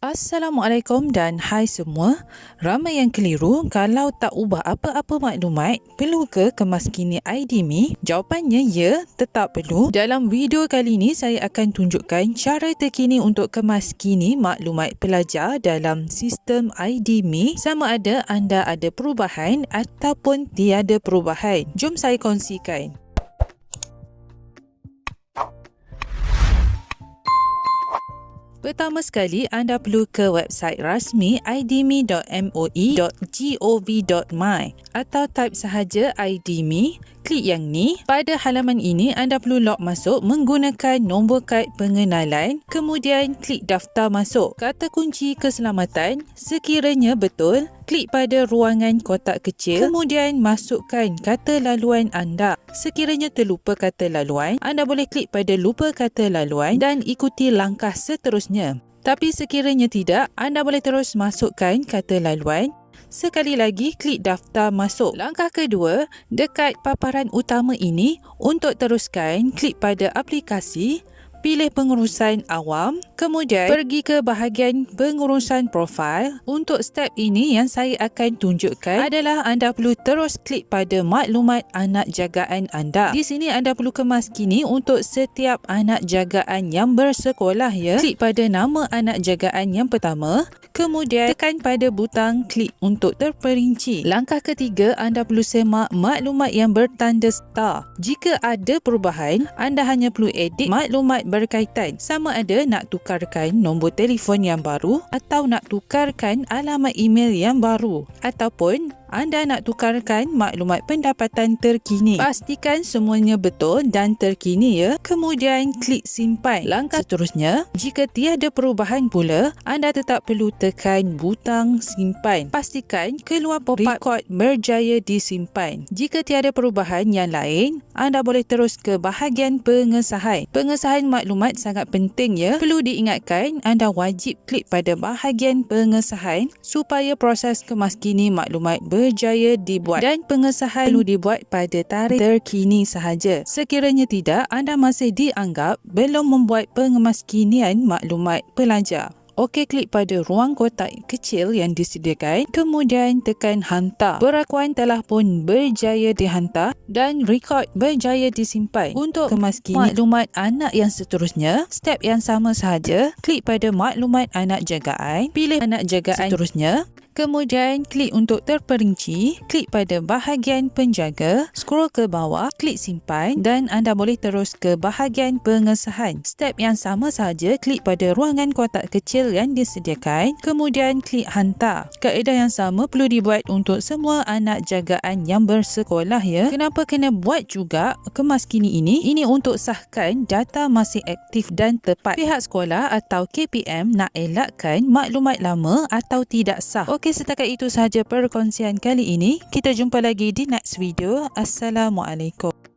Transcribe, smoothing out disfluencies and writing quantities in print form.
Assalamualaikum dan hai semua. Ramai yang keliru kalau tak ubah apa-apa maklumat, perlu ke kemaskini ID.me? Jawapannya ya, tetap perlu. Dalam video kali ini saya akan tunjukkan cara terkini untuk kemaskini maklumat pelajar dalam sistem ID.me, sama ada anda ada perubahan ataupun tiada perubahan. Jom saya kongsikan. Pertama sekali, anda perlu ke website rasmi idme.moi.gov.my atau type sahaja ID.me, klik yang ni. Pada halaman ini, anda perlu log masuk menggunakan nombor kad pengenalan, kemudian klik daftar masuk. Kata kunci keselamatan, sekiranya betul, klik pada ruangan kotak kecil, kemudian masukkan kata laluan anda. Sekiranya terlupa kata laluan, anda boleh klik pada lupa kata laluan dan ikuti langkah seterusnya. Tapi sekiranya tidak, anda boleh terus masukkan kata laluan. Sekali lagi, klik daftar masuk. Langkah kedua, dekat paparan utama ini, untuk teruskan, klik pada aplikasi, pilih pengurusan awam, kemudian pergi ke bahagian pengurusan profil. Untuk step ini yang saya akan tunjukkan adalah anda perlu terus klik pada maklumat anak jagaan anda. Di sini anda perlu kemaskini untuk setiap anak jagaan yang bersekolah ya. Klik pada nama anak jagaan yang pertama, kemudian tekan pada butang klik untuk terperinci. Langkah ketiga, anda perlu semak maklumat yang bertanda star. Jika ada perubahan, anda hanya perlu edit maklumat berkaitan, sama ada nak tukarkan nombor telefon yang baru atau nak tukarkan alamat email yang baru, ataupun anda nak tukarkan maklumat pendapatan terkini. Pastikan semuanya betul dan terkini ya. Kemudian klik simpan. Langkah seterusnya, jika tiada perubahan pula, anda tetap perlu tekan butang simpan. Pastikan keluar pop-up rekod berjaya disimpan. Jika tiada perubahan yang lain, anda boleh terus ke bahagian pengesahan. Pengesahan maklumat sangat penting ya. Perlu diingatkan, anda wajib klik pada bahagian pengesahan supaya proses kemaskini maklumat berjaya dibuat, dan pengesahan perlu dibuat pada tarikh terkini sahaja. Sekiranya tidak, anda masih dianggap belum membuat pengemaskinian maklumat pelajar. Okey, klik pada ruang kotak kecil yang disediakan, kemudian tekan hantar. Perakuan telah pun berjaya dihantar dan rekod berjaya disimpan. Untuk kemaskini maklumat anak yang seterusnya, step yang sama sahaja. Klik pada maklumat anak jagaan, pilih anak jagaan seterusnya, kemudian klik untuk terperinci, klik pada bahagian penjaga, scroll ke bawah, klik simpan dan anda boleh terus ke bahagian pengesahan. Step yang sama sahaja, klik pada ruangan kotak kecil yang disediakan, kemudian klik hantar. Kaedah yang sama perlu dibuat untuk semua anak jagaan yang bersekolah ya. Kenapa kena buat juga kemaskini ini? Ini untuk sahkan data masih aktif dan tepat. Pihak sekolah atau KPM nak elakkan maklumat lama atau tidak sah. Okey, setakat itu sahaja perkongsian kali ini. Kita jumpa lagi di next video. Assalamualaikum.